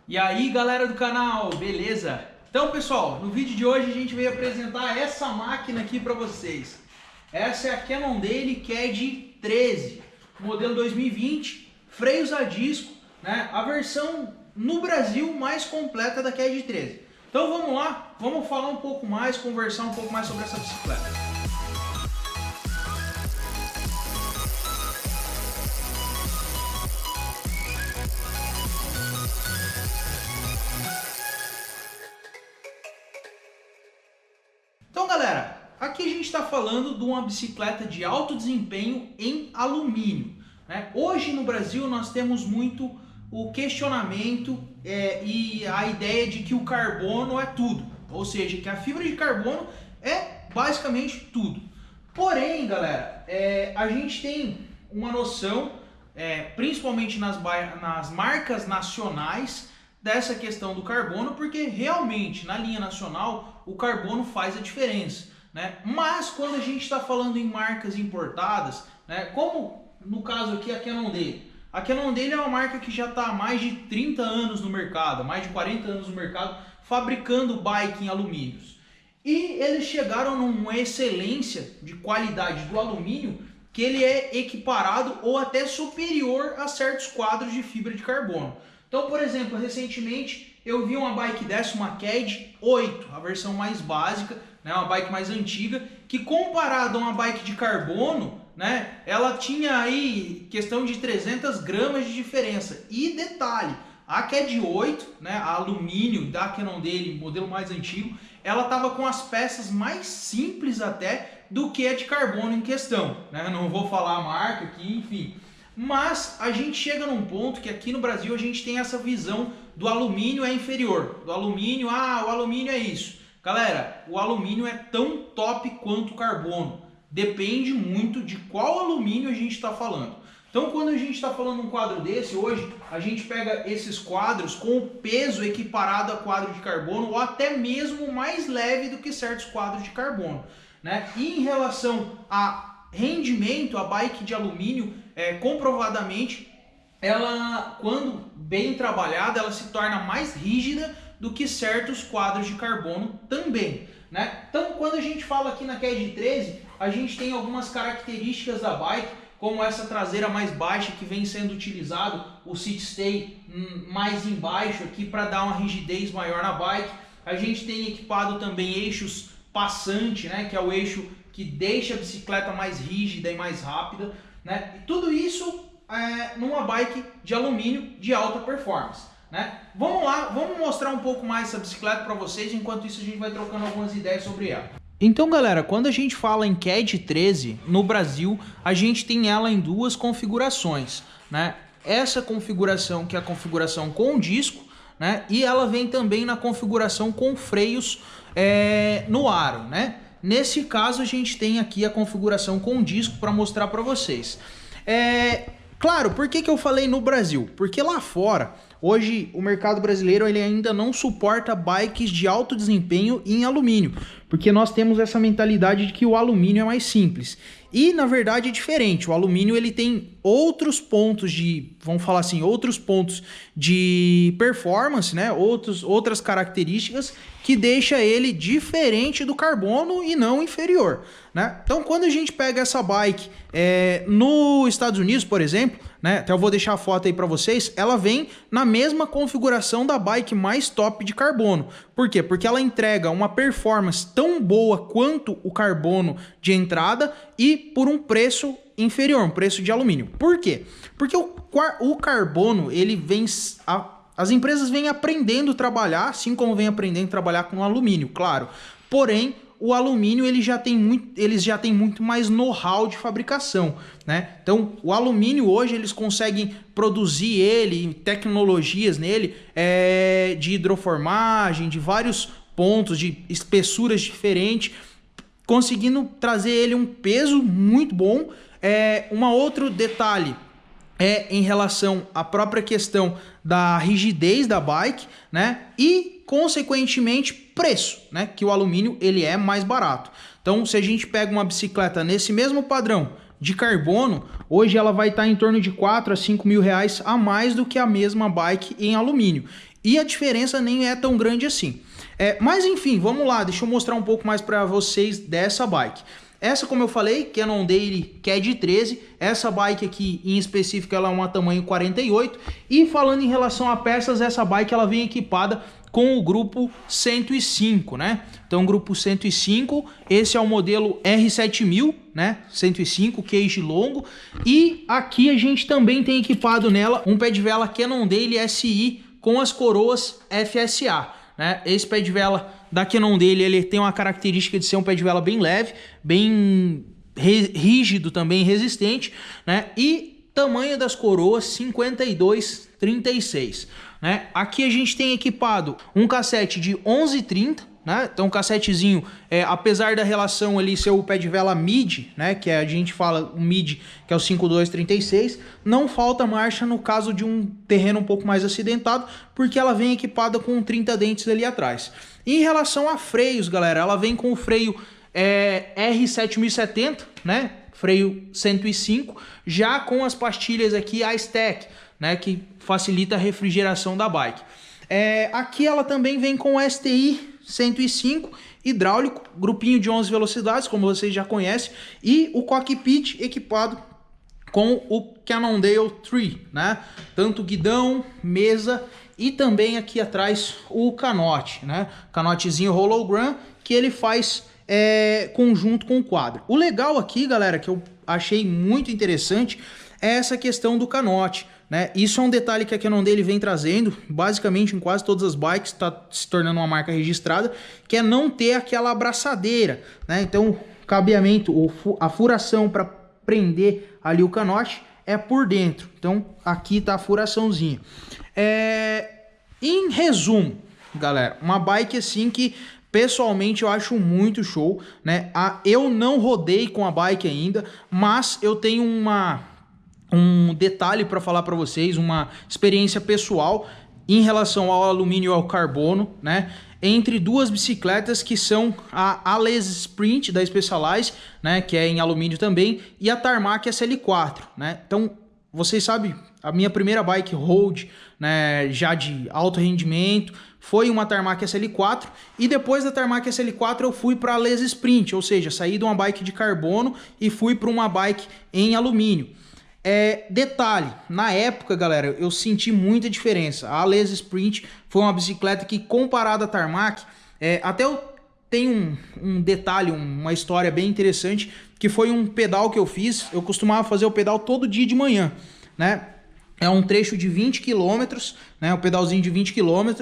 E aí galera do canal, beleza? Então pessoal, no vídeo de hoje a gente veio apresentar essa máquina aqui para vocês. Essa é a Cannondale CAD 13, modelo 2020, freios a disco, né? A versão no Brasil mais completa da CAD 13. Então vamos lá, vamos falar um pouco mais, conversar um pouco mais sobre essa bicicleta. Então galera, aqui a gente está falando de uma bicicleta de alto desempenho em alumínio, né? Hoje no Brasil nós temos muito o questionamento e a ideia de que o carbono é tudo, ou seja, que a fibra de carbono é basicamente tudo. Porém galera, a gente tem uma noção, principalmente nas marcas nacionais, dessa questão do carbono, porque realmente na linha nacional o carbono faz a diferença, né? Mas quando a gente está falando em marcas importadas, né, como no caso aqui a Cannondale é uma marca que já está há mais de 30 anos no mercado, mais de 40 anos no mercado, fabricando bike em alumínios. E eles chegaram numa excelência de qualidade do alumínio que ele é equiparado ou até superior a certos quadros de fibra de carbono. Então, por exemplo, recentemente eu vi uma bike dessa, uma CAD 8, a versão mais básica, né, uma bike mais antiga, que comparado a uma bike de carbono, né, ela tinha aí questão de 300 gramas de diferença. E detalhe, a CAD 8, né, a alumínio da Cannondale, modelo mais antigo, ela estava com as peças mais simples até do que a de carbono em questão, né? Não vou falar a marca aqui, enfim. Mas a gente chega num ponto que aqui no Brasil a gente tem essa visão do alumínio é inferior, do alumínio, o alumínio é isso. Galera, o alumínio é tão top quanto o carbono, depende muito de qual alumínio a gente está falando. Então quando a gente está falando um quadro desse, hoje a gente pega esses quadros com o peso equiparado a quadro de carbono ou até mesmo mais leve do que certos quadros de carbono, né? E em relação a rendimento, a bike de alumínio, comprovadamente, ela, quando bem trabalhada, ela se torna mais rígida do que certos quadros de carbono também, né? Então, quando a gente fala aqui na CAD 13, a gente tem algumas características da bike, como essa traseira mais baixa que vem sendo utilizado, o sit stay mais embaixo aqui para dar uma rigidez maior na bike. A gente tem equipado também eixos passante, né, que é o eixo que deixa a bicicleta mais rígida e mais rápida, né? E tudo isso numa bike de alumínio de alta performance, né? Vamos lá, vamos mostrar um pouco mais essa bicicleta para vocês, enquanto isso a gente vai trocando algumas ideias sobre ela. Então galera, quando a gente fala em CAD 13, no Brasil, a gente tem ela em duas configurações, né? Essa configuração que é a configuração com disco, né? E ela vem também na configuração com freios no aro, né? Nesse caso a gente tem aqui a configuração com disco para mostrar para vocês. Claro, por que eu falei no Brasil? Porque lá fora, hoje o mercado brasileiro ele ainda não suporta bikes de alto desempenho em alumínio, porque nós temos essa mentalidade de que o alumínio é mais simples. E na verdade é diferente, o alumínio ele tem outros pontos de, vamos falar assim, outros pontos de performance, né? Outras características que deixa ele diferente do carbono e não inferior, né? Então quando a gente pega essa bike nos Estados Unidos, por exemplo, né? Até eu vou deixar a foto aí para vocês, ela vem na mesma configuração da bike mais top de carbono. Por quê? Porque ela entrega uma performance tão boa quanto o carbono de entrada e por um preço inferior, um preço de alumínio. Por quê? Porque o carbono, ele vem... As empresas vêm aprendendo a trabalhar, assim como vêm aprendendo a trabalhar com alumínio, claro. Porém, o alumínio eles já têm muito mais know-how de fabricação, né? Então, o alumínio hoje eles conseguem produzir ele, tecnologias nele, de hidroformagem, de vários pontos, de espessuras diferentes, conseguindo trazer ele um peso muito bom. Um outro detalhe em relação à própria questão da rigidez da bike, né? E consequentemente preço, né? Que o alumínio ele é mais barato. Então, se a gente pega uma bicicleta nesse mesmo padrão de carbono, hoje ela vai estar em torno de 4 a 5 mil reais a mais do que a mesma bike em alumínio. e a diferença nem é tão grande assim. Mas enfim, vamos lá, deixa eu mostrar um pouco mais para vocês dessa bike. Essa, como eu falei, Cannondale CAD 13, essa bike aqui em específico ela é uma tamanho 48, e falando em relação a peças, essa bike ela vem equipada com o grupo 105, né? Então, grupo 105, esse é o modelo R7000, né? 105, cage longo, e aqui a gente também tem equipado nela um pé de vela Cannondale SI com as coroas FSA, né? Esse pé de vela da Cannondale, ele tem uma característica de ser um pé de vela bem leve, bem rígido também, resistente, né? E tamanho das coroas 52/36, né? Aqui a gente tem equipado um cassete de 11/30, né? Então, um cassetezinho, apesar da relação ali ser o pé de vela mid, né? Que a gente fala o mid, que é o 52/36, não falta marcha no caso de um terreno um pouco mais acidentado, porque ela vem equipada com 30 dentes ali atrás. Em relação a freios, galera, ela vem com o freio R7070, né? Freio 105, já com as pastilhas aqui iStack, né? Que facilita a refrigeração da bike. Aqui ela também vem com o STI 105 hidráulico, grupinho de 11 velocidades, como vocês já conhecem, e o cockpit equipado com o Cannondale 3, né? Tanto guidão, mesa e também aqui atrás o canote, né? Canotezinho hologram que ele faz conjunto com o quadro. O legal aqui, galera, que eu achei muito interessante é essa questão do canote, né? Isso é um detalhe que a Cannondale vem trazendo, basicamente em quase todas as bikes, está se tornando uma marca registrada, que é não ter aquela abraçadeira, né? Então, o cabeamento, a furação para prender ali o canote é por dentro. Então, aqui tá a furaçãozinha. Em resumo, galera, uma bike assim que pessoalmente eu acho muito show, né? Eu não rodei com a bike ainda, mas eu tenho um detalhe para falar para vocês, uma experiência pessoal em relação ao alumínio e ao carbono, né? Entre duas bicicletas que são a Ales Sprint da Specialized, né? Que é em alumínio também, e a Tarmac SL4, né? Então, vocês sabem, a minha primeira bike road, né? Já de alto rendimento, foi uma Tarmac SL4, e depois da Tarmac SL4 eu fui para a Ales Sprint, ou seja, saí de uma bike de carbono e fui para uma bike em alumínio. Detalhe, na época, galera, eu senti muita diferença. A Ales Sprint foi uma bicicleta que, comparada à Tarmac, até eu tenho um detalhe, uma história bem interessante, que foi um pedal que eu fiz. Eu costumava fazer o pedal todo dia de manhã, né? É um trecho de 20 km, né? Um pedalzinho de 20 km.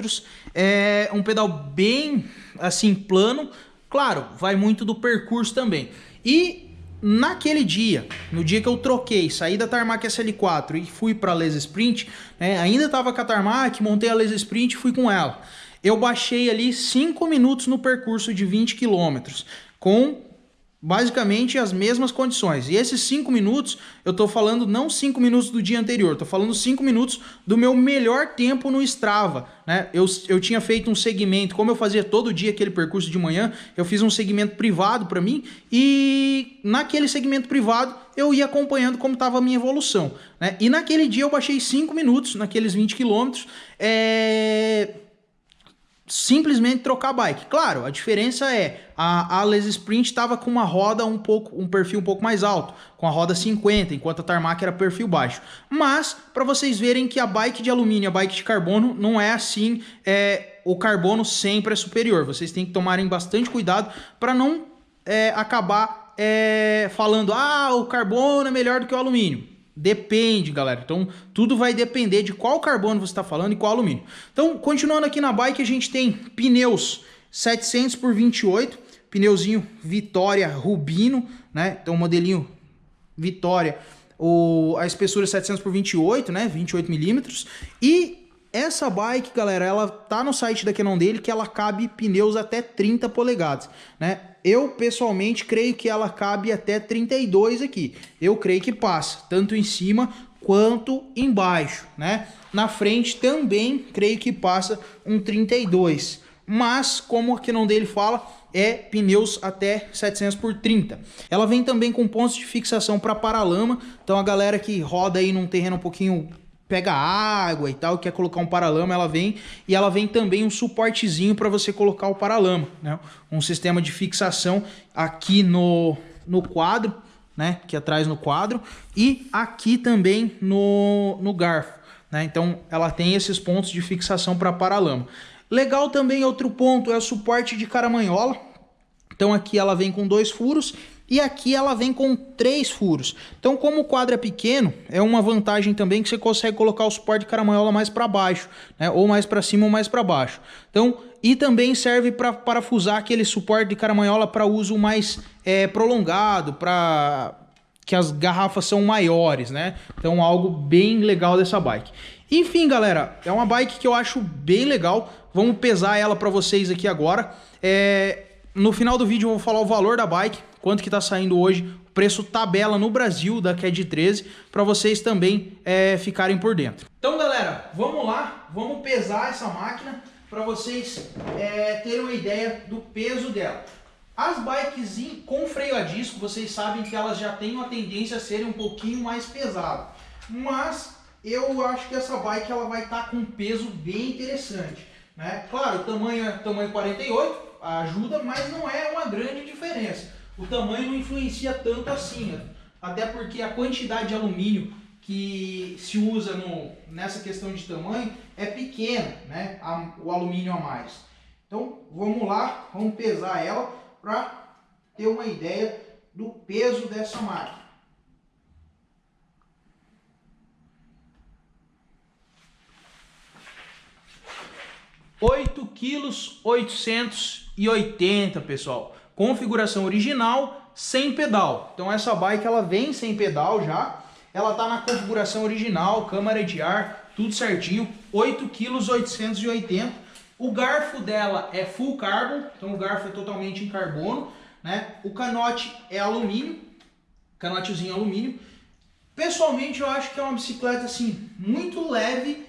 É um pedal bem, assim, plano. Claro, vai muito do percurso também. E naquele dia, no dia que eu troquei, saí da Tarmac SL4 e fui para a Ales Sprint, né? Ainda estava com a Tarmac, montei a Ales Sprint e fui com ela. Eu baixei ali 5 minutos no percurso de 20 km, com basicamente as mesmas condições. E esses 5 minutos, eu tô falando não 5 minutos do dia anterior, tô falando 5 minutos do meu melhor tempo no Strava, né? Eu tinha feito um segmento, como eu fazia todo dia aquele percurso de manhã, eu fiz um segmento privado para mim, e naquele segmento privado eu ia acompanhando como estava a minha evolução, né? E naquele dia eu baixei 5 minutos, naqueles 20 quilômetros, simplesmente trocar a bike. Claro, a diferença é a Ales Sprint estava com uma roda um perfil um pouco mais alto, com a roda 50, enquanto a Tarmac era perfil baixo. Mas para vocês verem que a bike de alumínio e a bike de carbono não é assim, o carbono sempre é superior. Vocês têm que tomarem bastante cuidado para não acabar falando, o carbono é melhor do que o alumínio. Depende, galera. Então, tudo vai depender de qual carbono você está falando e qual alumínio. Então, continuando aqui na bike, a gente tem pneus 700 por 28, pneuzinho Vitória Rubino, né? Então, modelinho Vitória, a espessura 700 por 28, né? 28 milímetros. E essa bike, galera, ela tá no site da Cannondale que ela cabe pneus até 30 polegadas, né? Eu, pessoalmente, creio que ela cabe até 32 aqui. Eu creio que passa, tanto em cima quanto embaixo, né? Na frente também creio que passa um 32. Mas, como a Cannondale fala, pneus até 700 por 30. Ela vem também com pontos de fixação para paralama. Então, a galera que roda aí num terreno um pouquinho pega água e tal, quer colocar um paralama, ela vem, e ela vem também um suportezinho para você colocar o paralama, né? Um sistema de fixação aqui no quadro, né? Aqui atrás no quadro, e aqui também no garfo, né? Então ela tem esses pontos de fixação para paralama. Legal também, outro ponto é o suporte de caramanhola. Então aqui ela vem com 2 furos e aqui ela vem com 3 furos. Então, como o quadro é pequeno, é uma vantagem também que você consegue colocar o suporte de caramanhola mais para baixo, né? Ou mais para cima ou mais para baixo. Então, e também serve para parafusar aquele suporte de caramanhola para uso mais prolongado, para que as garrafas são maiores, né? Então, algo bem legal dessa bike. Enfim, galera, é uma bike que eu acho bem legal. Vamos pesar ela para vocês aqui agora. No final do vídeo eu vou falar o valor da bike, quanto que tá saindo hoje, o preço tabela no Brasil da CAD 13, para vocês também ficarem por dentro. Então, galera, vamos lá, vamos pesar essa máquina para vocês terem uma ideia do peso dela. As bikes com freio a disco, vocês sabem que elas já têm uma tendência a serem um pouquinho mais pesadas, mas eu acho que essa bike ela vai estar com um peso bem interessante, né? Claro, o tamanho é tamanho 48, ajuda, mas não é uma grande diferença. O tamanho não influencia tanto assim, até porque a quantidade de alumínio que se usa nessa questão de tamanho é pequena, né? O alumínio a mais. Então vamos lá, vamos pesar ela para ter uma ideia do peso dessa máquina. (8,880 kg), pessoal. Configuração original, sem pedal. Então essa bike ela vem sem pedal já. Ela tá na configuração original, câmara de ar, tudo certinho. 8,880 kg. O garfo dela é full carbon, então o garfo é totalmente em carbono, né? O canote é alumínio, canotezinho alumínio. Pessoalmente eu acho que é uma bicicleta assim muito leve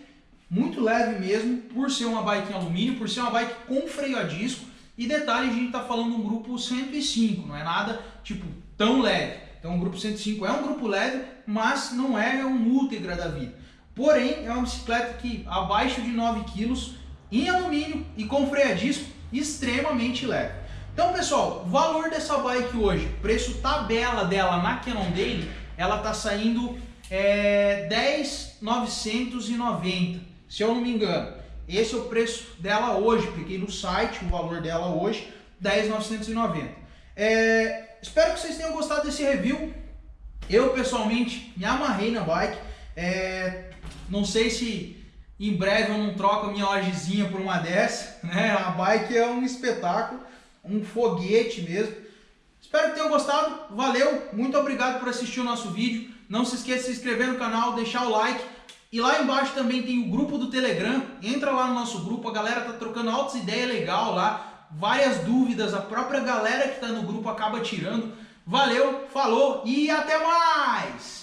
mesmo, por ser uma bike em alumínio, por ser uma bike com freio a disco. E detalhe, a gente tá falando de um grupo 105, não é nada tipo tão leve. Então o grupo 105 é um grupo leve, mas não é um Ultegra da vida. Porém, é uma bicicleta que abaixo de 9 kg, em alumínio e com freio a disco, extremamente leve. Então, pessoal, o valor dessa bike hoje, preço tabela dela na Cannondale, ela tá saindo 10.990, se eu não me engano. Esse é o preço dela hoje, peguei no site o valor dela hoje, 10.990. Espero que vocês tenham gostado desse review. Eu pessoalmente me amarrei na bike. Não sei se em breve eu não troco a minha hojezinha por uma dessa, né? A bike é um espetáculo, um foguete mesmo. Espero que tenham gostado. Valeu, muito obrigado por assistir o nosso vídeo. Não se esqueça de se inscrever no canal, deixar o like. E lá embaixo também tem o grupo do Telegram. Entra lá no nosso grupo, a galera tá trocando altas ideias legais lá. Várias dúvidas, a própria galera que tá no grupo acaba tirando. Valeu, falou e até mais!